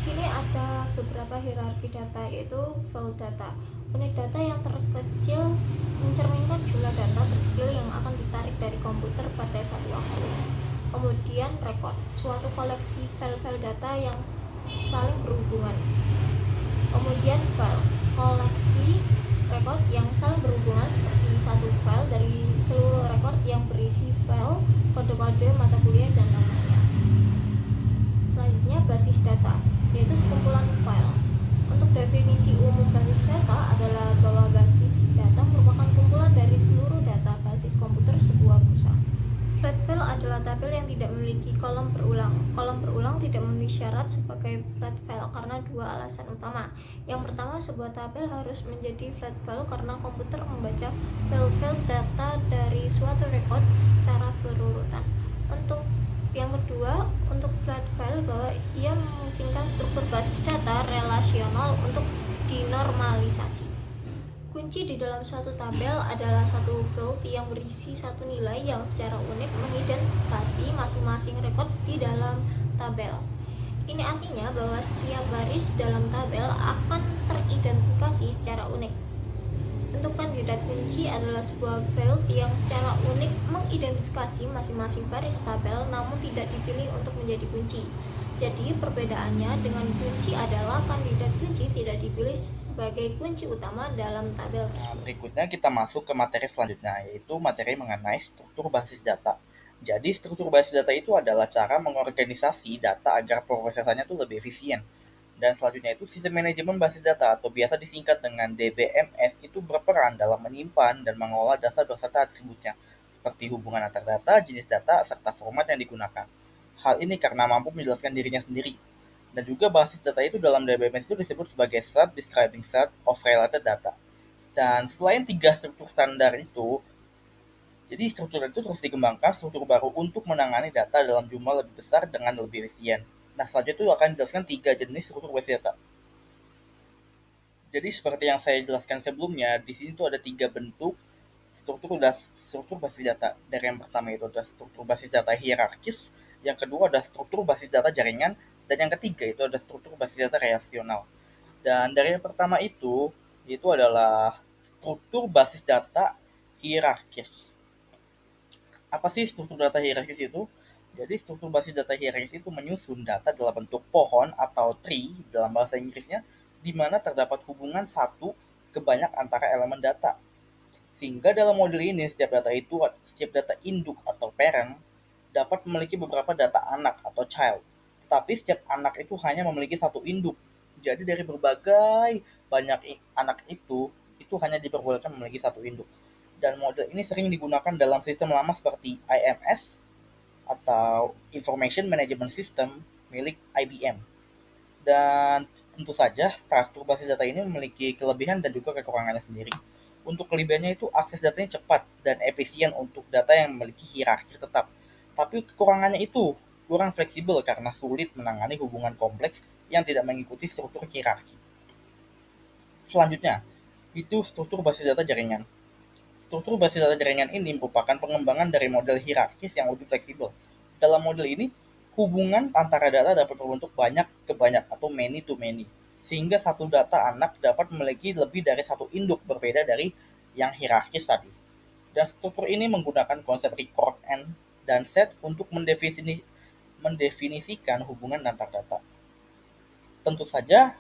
sini ada beberapa hierarki data, yaitu file data. Unit data yang terkecil mencerminkan jumlah data terkecil yang akan ditarik dari komputer pada satu waktu. Kemudian record, suatu koleksi file-file data yang saling berhubungan. Kemudian file, koleksi record yang saling berhubungan seperti satu file dari seluruh record yang berisi file, kode-kode mata kuliah, dan namanya. Selanjutnya basis data, yaitu sekumpulan file. Untuk definisi umum basis data adalah bahwa basis data merupakan kumpulan dari seluruh data basis komputer sebuah perusahaan. Flat file adalah tabel yang tidak memiliki kolom berulang. Kolom berulang tidak memenuhi syarat sebagai flat file karena dua alasan utama. Yang pertama, sebuah tabel harus menjadi flat file karena komputer membaca file-file data dari suatu record secara berurutan. Untuk yang kedua, untuk flat file bahwa ia memungkinkan struktur basis data relasional untuk dinormalisasi. Kunci di dalam suatu tabel adalah satu field yang berisi satu nilai yang secara unik mengidentifikasi masing-masing record di dalam tabel. Ini artinya bahwa setiap baris dalam tabel akan teridentifikasi secara unik. Bentuk kandidat kunci adalah sebuah field yang secara unik mengidentifikasi masing-masing baris tabel namun tidak dipilih untuk menjadi kunci. Jadi perbedaannya dengan kunci adalah kandidat kunci tidak dipilih sebagai kunci utama dalam tabel tersebut. Berikutnya kita masuk ke materi selanjutnya, yaitu materi mengenai struktur basis data. Jadi struktur basis data itu adalah cara mengorganisasi data agar prosesannya itu lebih efisien. Dan selanjutnya itu sistem manajemen basis data atau biasa disingkat dengan DBMS itu berperan dalam menyimpan dan mengolah data beserta atributnya, seperti hubungan antar data, jenis data, serta format yang digunakan. Hal ini karena mampu menjelaskan dirinya sendiri. Dan juga basis data itu dalam DBMS itu disebut sebagai set describing set of related data. Dan selain tiga struktur standar itu, jadi struktur itu terus dikembangkan struktur baru untuk menangani data dalam jumlah lebih besar dengan lebih efisien. Nah, selanjutnya itu akan dijelaskan tiga jenis struktur basis data. Jadi seperti yang saya jelaskan sebelumnya, di sini tuh ada tiga bentuk struktur basis data. Dari yang pertama itu ada struktur basis data hierarkis, yang kedua ada struktur basis data jaringan, dan yang ketiga itu ada struktur basis data relasional. Dan dari yang pertama itu adalah struktur basis data hierarkis. Apa sih struktur data hierarkis itu? Jadi struktur basis data hierarkis itu menyusun data dalam bentuk pohon atau tree dalam bahasa Inggrisnya, di mana terdapat hubungan satu ke banyak antara elemen data. Sehingga dalam model ini setiap data induk atau parent dapat memiliki beberapa data anak atau child. Tetapi setiap anak itu hanya memiliki satu induk. Jadi dari berbagai banyak anak itu hanya diperbolehkan memiliki satu induk. Dan model ini sering digunakan dalam sistem lama seperti IMS atau Information Management System milik IBM. Dan tentu saja struktur basis data ini memiliki kelebihan dan juga kekurangannya sendiri. Untuk kelebihannya itu akses datanya cepat dan efisien untuk data yang memiliki hierarki tetap. Tapi kekurangannya itu kurang fleksibel karena sulit menangani hubungan kompleks yang tidak mengikuti struktur hierarki. Selanjutnya, itu struktur basis data jaringan. Struktur basis data jaringan ini merupakan pengembangan dari model hierarkis yang lebih fleksibel. Dalam model ini, hubungan antara data dapat berbentuk banyak ke banyak atau many to many, sehingga satu data anak dapat memiliki lebih dari satu induk berbeda dari yang hierarkis tadi. Dan struktur ini menggunakan konsep record and dan set untuk mendefinisikan hubungan antar data. Tentu saja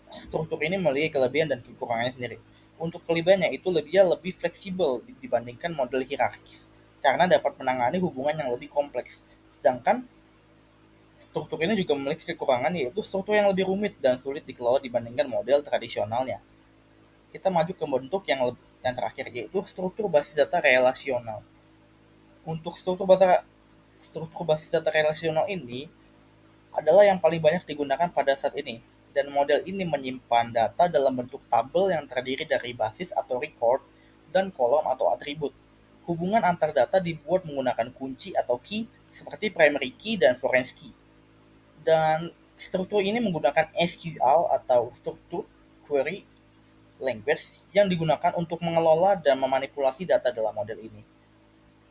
struktur ini memiliki kelebihan dan kekurangannya sendiri. Untuk kelebihannya itu lebih fleksibel dibandingkan model hierarkis karena dapat menangani hubungan yang lebih kompleks. Sedangkan struktur ini juga memiliki kekurangan yaitu struktur yang lebih rumit dan sulit dikelola dibandingkan model tradisionalnya. Kita maju ke bentuk yang terakhir yaitu struktur basis data relasional. Untuk struktur basis data relasional ini adalah yang paling banyak digunakan pada saat ini, dan model ini menyimpan data dalam bentuk tabel yang terdiri dari basis atau record dan kolom atau atribut. Hubungan antar data dibuat menggunakan kunci atau key seperti primary key dan foreign key. Dan struktur ini menggunakan SQL atau struktur query language yang digunakan untuk mengelola dan memanipulasi data dalam model ini.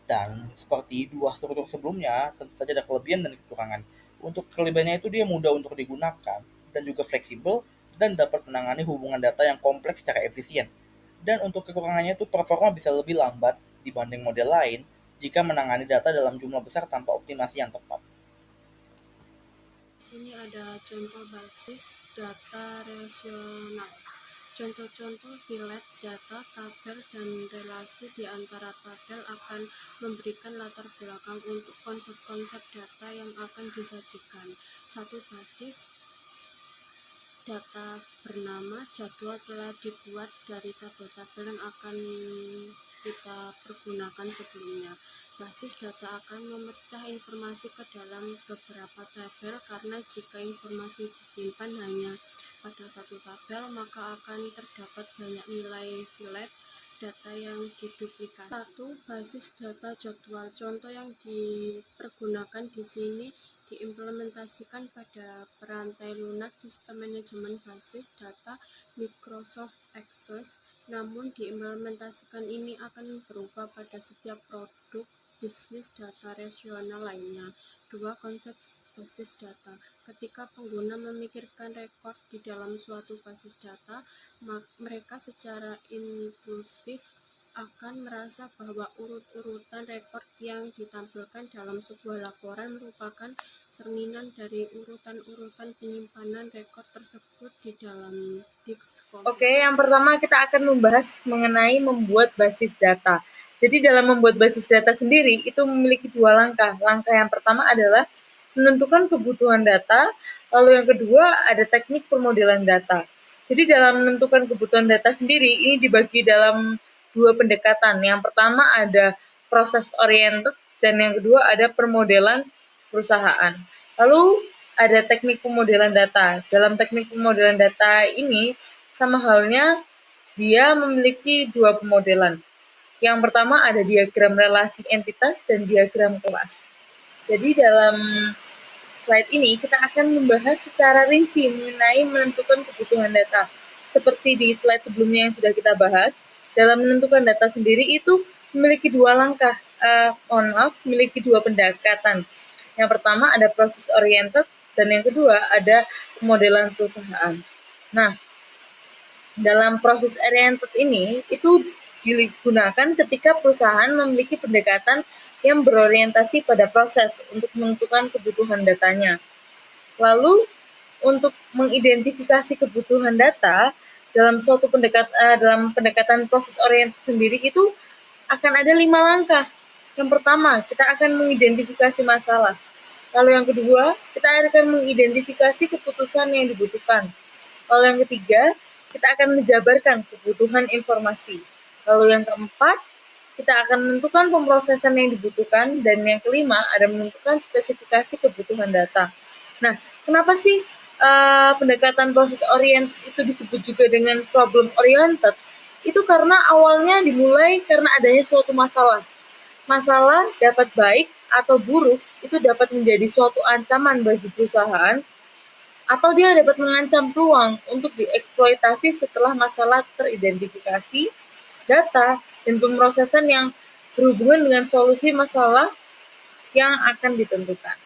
Dan seperti dua struktur sebelumnya, tentu saja ada kelebihan dan kekurangan. Untuk kelebihannya itu dia mudah untuk digunakan. dan juga fleksibel, dan dapat menangani hubungan data yang kompleks secara efisien. Dan untuk kekurangannya itu performa bisa lebih lambat dibanding model lain jika menangani data dalam jumlah besar tanpa optimasi yang tepat. Di sini ada contoh basis data relasional. Contoh-contoh filet data, tabel, dan relasi di antara tabel akan memberikan latar belakang untuk konsep-konsep data yang akan disajikan. Satu basis data bernama jadwal telah dibuat dari tabel-tabel yang akan kita pergunakan sebelumnya. Basis data akan memecah informasi ke dalam beberapa tabel karena jika informasi disimpan hanya pada satu tabel, maka akan terdapat banyak nilai filet data yang diduplikasi. Satu, basis data jadwal. Contoh yang dipergunakan di sini diimplementasikan pada perantai lunak sistem manajemen basis data Microsoft Access, namun diimplementasikan ini akan berubah pada setiap produk bisnis data relasional lainnya. Dua, konsep basis data. Ketika pengguna memikirkan rekod di dalam suatu basis data, mereka secara intuitif akan merasa bahwa urut-urutan rekod yang ditampilkan dalam sebuah laporan merupakan cerminan dari urutan-urutan penyimpanan rekod tersebut di dalam disk komputer. Oke, yang pertama kita akan membahas mengenai membuat basis data. Jadi dalam membuat basis data sendiri itu memiliki dua langkah. Langkah yang pertama adalah menentukan kebutuhan data, lalu yang kedua ada teknik pemodelan data. Jadi dalam menentukan kebutuhan data sendiri ini dibagi dalam dua pendekatan. Yang pertama ada proses oriented dan yang kedua ada permodelan perusahaan. Lalu ada teknik pemodelan data. Dalam teknik pemodelan data ini sama halnya dia memiliki dua pemodelan. Yang pertama ada diagram relasi entitas dan diagram kelas. Jadi dalam slide ini kita akan membahas secara rinci mengenai menentukan kebutuhan data. Seperti di slide sebelumnya yang sudah kita bahas, dalam menentukan data sendiri itu memiliki dua langkah, memiliki dua pendekatan. Yang pertama ada proses oriented dan yang kedua ada pemodelan perusahaan. Nah, dalam proses oriented ini itu digunakan ketika perusahaan memiliki pendekatan yang berorientasi pada proses untuk menentukan kebutuhan datanya. Lalu untuk mengidentifikasi kebutuhan data dalam dalam pendekatan proses oriented sendiri itu akan ada 5 langkah. Yang pertama, kita akan mengidentifikasi masalah. Lalu yang kedua, kita akan mengidentifikasi keputusan yang dibutuhkan. Lalu yang ketiga, kita akan menjabarkan kebutuhan informasi. Lalu yang keempat, kita akan menentukan pemrosesan yang dibutuhkan. Dan yang kelima, ada menentukan spesifikasi kebutuhan data. Nah, kenapa sih pendekatan proses oriented itu disebut juga dengan problem oriented? Itu karena awalnya dimulai karena adanya suatu masalah. Masalah dapat baik atau buruk itu dapat menjadi suatu ancaman bagi perusahaan atau dia dapat mengancam peluang untuk dieksploitasi setelah masalah teridentifikasi, data, dan pemrosesan yang berhubungan dengan solusi masalah yang akan ditentukan.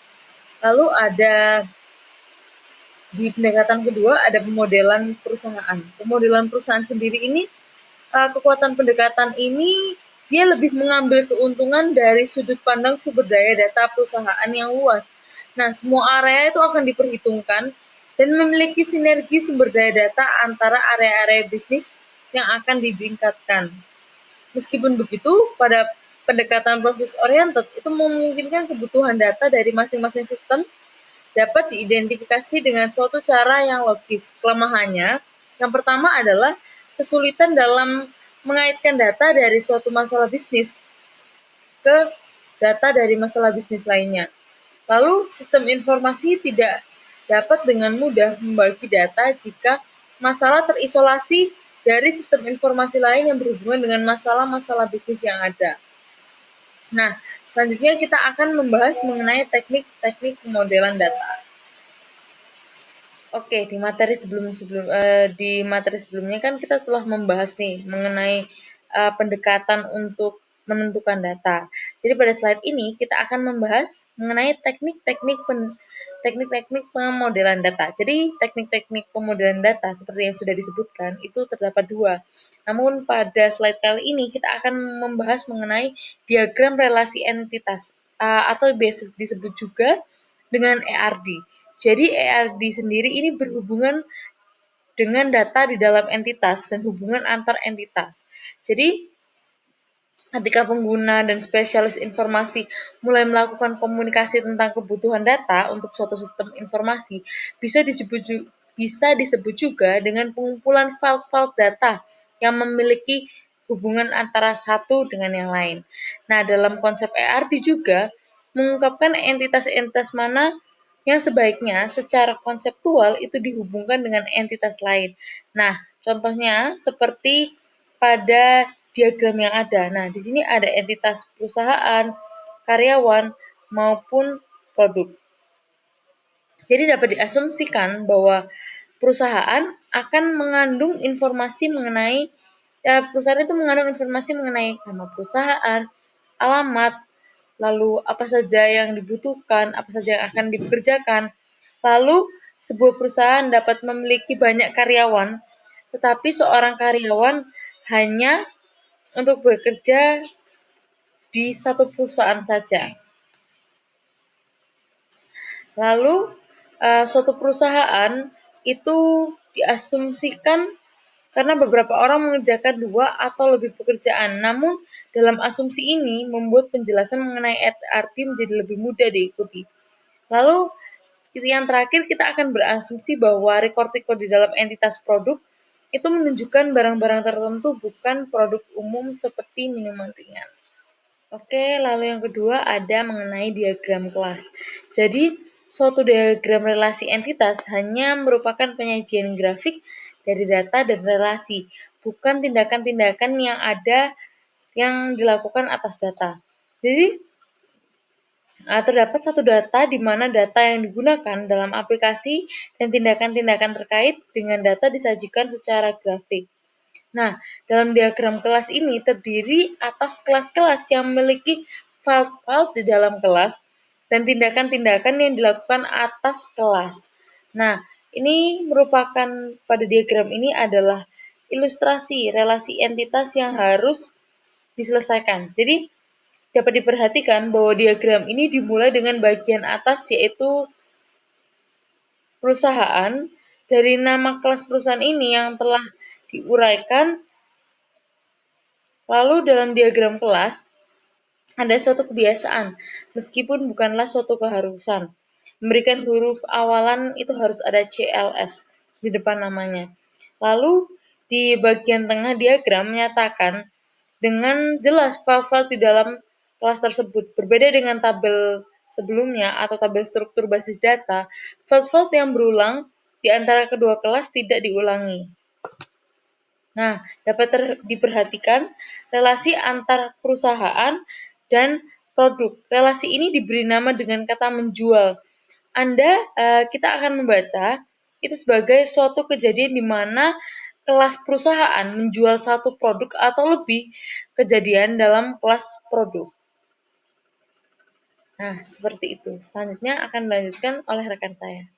Lalu ada di pendekatan kedua ada pemodelan perusahaan. Pemodelan perusahaan sendiri ini kekuatan pendekatan ini dia lebih mengambil keuntungan dari sudut pandang sumber daya data perusahaan yang luas. Nah, semua area itu akan diperhitungkan dan memiliki sinergi sumber daya data antara area-area bisnis yang akan ditingkatkan. Meskipun begitu, pada pendekatan proses oriented itu memungkinkan kebutuhan data dari masing-masing sistem dapat diidentifikasi dengan suatu cara yang logis. Kelemahannya, yang pertama adalah kesulitan dalam mengaitkan data dari suatu masalah bisnis ke data dari masalah bisnis lainnya. Lalu, sistem informasi tidak dapat dengan mudah membagi data jika masalah terisolasi dari sistem informasi lain yang berhubungan dengan masalah-masalah bisnis yang ada. Nah, selanjutnya kita akan membahas mengenai teknik-teknik pemodelan data. Oke, di materi sebelumnya kan kita telah membahas nih mengenai pendekatan untuk menentukan data. Jadi pada slide ini kita akan membahas mengenai teknik-teknik teknik-teknik pemodelan data. Jadi teknik-teknik pemodelan data seperti yang sudah disebutkan itu terdapat dua. Namun pada slide kali ini kita akan membahas mengenai diagram relasi entitas atau biasa disebut juga dengan ERD. Jadi ERD sendiri ini berhubungan dengan data di dalam entitas dan hubungan antar entitas. Jadi ketika pengguna dan spesialis informasi mulai melakukan komunikasi tentang kebutuhan data untuk suatu sistem informasi, bisa disebut juga dengan pengumpulan file-file data yang memiliki hubungan antara satu dengan yang lain. Nah, dalam konsep ERD juga mengungkapkan entitas-entitas mana yang sebaiknya secara konseptual itu dihubungkan dengan entitas lain. Nah, contohnya seperti pada diagram yang ada. Nah, di sini ada entitas perusahaan, karyawan, maupun produk. Jadi dapat diasumsikan bahwa perusahaan akan mengandung informasi mengenai perusahaan itu mengandung informasi mengenai nama perusahaan, alamat, lalu apa saja yang dibutuhkan, apa saja yang akan dikerjakan. Lalu sebuah perusahaan dapat memiliki banyak karyawan, tetapi seorang karyawan hanya untuk bekerja di satu perusahaan saja. Lalu suatu perusahaan itu diasumsikan karena beberapa orang mengerjakan dua atau lebih pekerjaan. Namun dalam asumsi ini membuat penjelasan mengenai ERD menjadi lebih mudah diikuti. Lalu yang terakhir kita akan berasumsi bahwa rekor-rekor di dalam entitas produk itu menunjukkan barang-barang tertentu, bukan produk umum seperti minuman ringan. Oke, lalu yang kedua ada mengenai diagram kelas. Jadi, suatu diagram relasi entitas hanya merupakan penyajian grafik dari data dan relasi, bukan tindakan-tindakan yang dilakukan atas data. Jadi, terdapat satu data di mana data yang digunakan dalam aplikasi dan tindakan-tindakan terkait dengan data disajikan secara grafik. Nah, dalam diagram kelas ini terdiri atas kelas-kelas yang memiliki file-file di dalam kelas dan tindakan-tindakan yang dilakukan atas kelas. Nah, ini merupakan pada diagram ini adalah ilustrasi relasi entitas yang harus diselesaikan. Jadi, dapat diperhatikan bahwa diagram ini dimulai dengan bagian atas yaitu perusahaan. Dari nama kelas perusahaan ini yang telah diuraikan. Lalu dalam diagram kelas, ada suatu kebiasaan, meskipun bukanlah suatu keharusan. Memberikan huruf awalan itu harus ada CLS di depan namanya. Lalu di bagian tengah diagram menyatakan dengan jelas file-file di dalam kelas tersebut. Berbeda dengan tabel sebelumnya atau tabel struktur basis data, file-file yang berulang di antara kedua kelas tidak diulangi. Nah, dapat diperhatikan relasi antar perusahaan dan produk. Relasi ini diberi nama dengan kata menjual. Kita akan membaca itu sebagai suatu kejadian di mana kelas perusahaan menjual satu produk atau lebih kejadian dalam kelas produk. Nah, seperti itu. Selanjutnya akan dilanjutkan oleh rekan saya.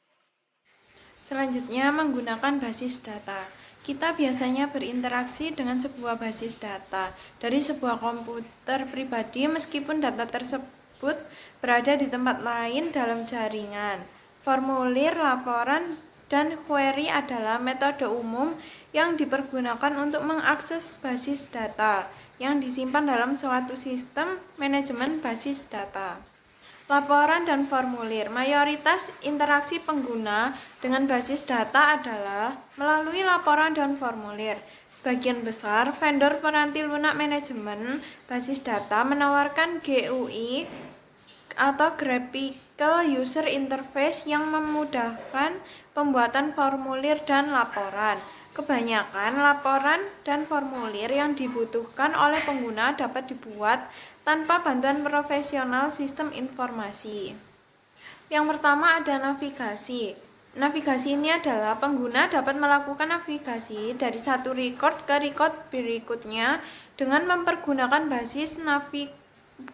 Selanjutnya, menggunakan basis data. Kita biasanya berinteraksi dengan sebuah basis data dari sebuah komputer pribadi meskipun data tersebut berada di tempat lain dalam jaringan. Formulir, laporan, dan query adalah metode umum yang dipergunakan untuk mengakses basis data yang disimpan dalam suatu sistem manajemen basis data. Laporan dan formulir. Mayoritas interaksi pengguna dengan basis data adalah melalui laporan dan formulir. Sebagian besar vendor peranti lunak manajemen basis data menawarkan GUI atau Graphical User Interface yang memudahkan pembuatan formulir dan laporan. Kebanyakan laporan dan formulir yang dibutuhkan oleh pengguna dapat dibuat tanpa bantuan profesional sistem informasi. Yang pertama ada navigasi. Navigasi ini adalah pengguna dapat melakukan navigasi dari satu record ke record berikutnya dengan mempergunakan basis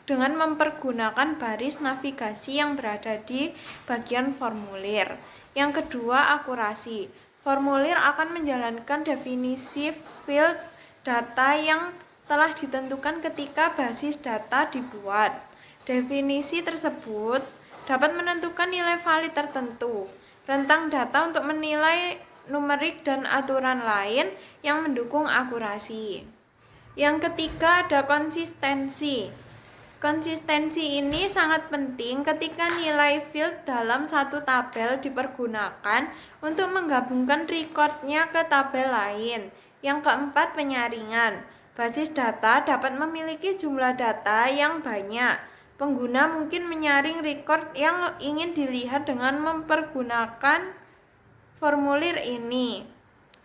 dengan mempergunakan baris navigasi yang berada di bagian formulir. Yang kedua, akurasi. Formulir akan menjalankan definisi field data yang telah ditentukan ketika basis data dibuat. Definisi tersebut dapat menentukan nilai valid tertentu, rentang data untuk menilai numerik dan aturan lain yang mendukung akurasi. Yang ketiga, ada konsistensi. Konsistensi ini sangat penting ketika nilai field dalam satu tabel dipergunakan untuk menggabungkan recordnya ke tabel lain. Yang keempat, penyaringan. Basis data dapat memiliki jumlah data yang banyak. Pengguna mungkin menyaring record yang ingin dilihat dengan mempergunakan formulir ini.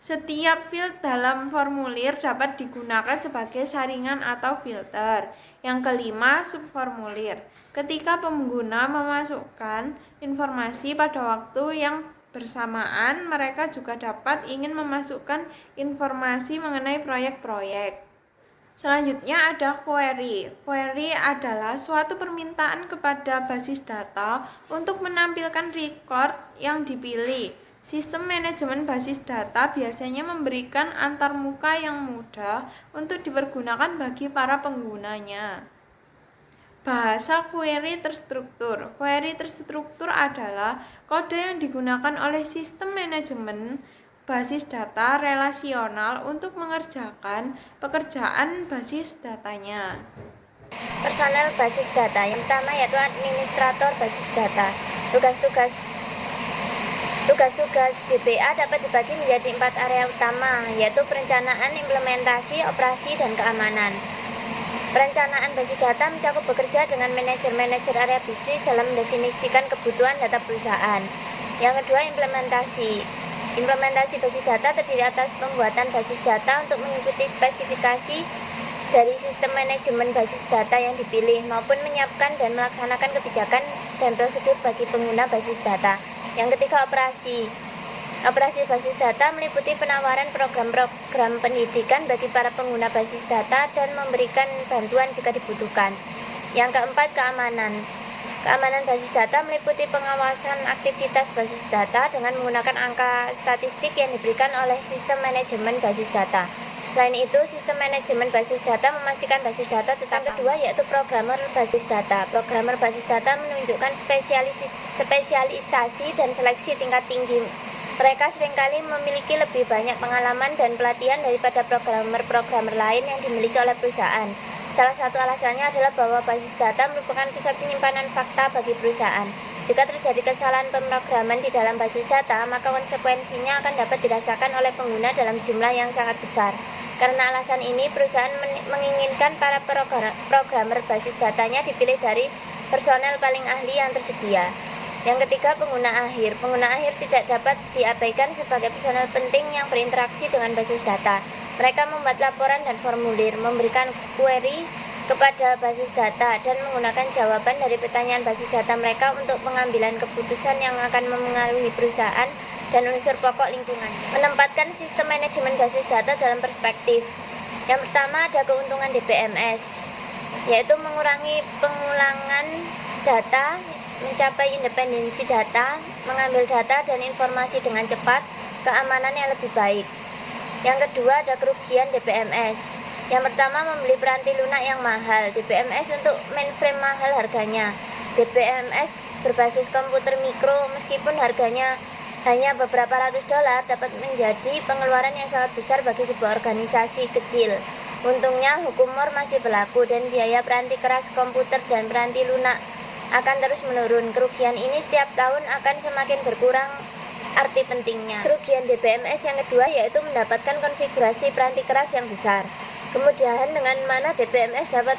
Setiap field dalam formulir dapat digunakan sebagai saringan atau filter. Yang kelima, subformulir. Ketika pengguna memasukkan informasi pada waktu yang bersamaan, mereka juga dapat ingin memasukkan informasi mengenai proyek-proyek. Selanjutnya ada query. Query adalah suatu permintaan kepada basis data untuk menampilkan record yang dipilih. Sistem manajemen basis data biasanya memberikan antarmuka yang mudah untuk dipergunakan bagi para penggunanya. Bahasa query terstruktur. Query terstruktur adalah kode yang digunakan oleh sistem manajemen basis data relasional untuk mengerjakan pekerjaan basis datanya. Personel basis data yang pertama yaitu administrator basis data. Tugas-tugas DBA dapat dibagi menjadi 4 area utama, yaitu perencanaan, implementasi, operasi, dan keamanan. Perencanaan basis data mencakup bekerja dengan manajer-manajer area bisnis dalam mendefinisikan kebutuhan data perusahaan. Yang kedua, implementasi. Implementasi basis data terdiri atas pembuatan basis data untuk mengikuti spesifikasi dari sistem manajemen basis data yang dipilih maupun menyiapkan dan melaksanakan kebijakan dan prosedur bagi pengguna basis data. Yang ketiga, operasi. Operasi basis data meliputi penawaran program-program pendidikan bagi para pengguna basis data dan memberikan bantuan jika dibutuhkan. Yang keempat, keamanan. Keamanan basis data meliputi pengawasan aktivitas basis data dengan menggunakan angka statistik yang diberikan oleh sistem manajemen basis data. Selain itu, sistem manajemen basis data memastikan basis data tetap aman. Yang kedua yaitu programmer basis data. Programmer basis data menunjukkan spesialisasi dan seleksi tingkat tinggi. Mereka seringkali memiliki lebih banyak pengalaman dan pelatihan daripada programmer-programmer lain yang dimiliki oleh perusahaan. Salah satu alasannya adalah bahwa basis data merupakan pusat penyimpanan fakta bagi perusahaan. Jika terjadi kesalahan pemrograman di dalam basis data, maka konsekuensinya akan dapat dirasakan oleh pengguna dalam jumlah yang sangat besar. Karena alasan ini, perusahaan menginginkan para programmer basis datanya dipilih dari personel paling ahli yang tersedia. Yang ketiga, pengguna akhir. Pengguna akhir tidak dapat diabaikan sebagai personel penting yang berinteraksi dengan basis data. Mereka membuat laporan dan formulir, memberikan query kepada basis data, dan menggunakan jawaban dari pertanyaan basis data mereka untuk pengambilan keputusan yang akan memengaruhi perusahaan dan unsur pokok lingkungan. Menempatkan sistem manajemen basis data dalam perspektif. Yang pertama, ada keuntungan DBMS, yaitu mengurangi pengulangan data, mencapai independensi data, mengambil data dan informasi dengan cepat, keamanan yang lebih baik. Yang kedua, ada kerugian DBMS. Yang pertama, membeli peranti lunak yang mahal. DBMS untuk mainframe mahal harganya. DBMS berbasis komputer mikro, meskipun harganya hanya beberapa ratus dolar, dapat menjadi pengeluaran yang sangat besar bagi sebuah organisasi kecil. Untungnya, hukum Moore masih berlaku dan biaya peranti keras komputer dan peranti lunak akan terus menurun. Kerugian ini setiap tahun akan semakin berkurang arti pentingnya. Kerugian DBMS yang kedua yaitu mendapatkan konfigurasi peranti keras yang besar. Kemudahan dengan mana DBMS dapat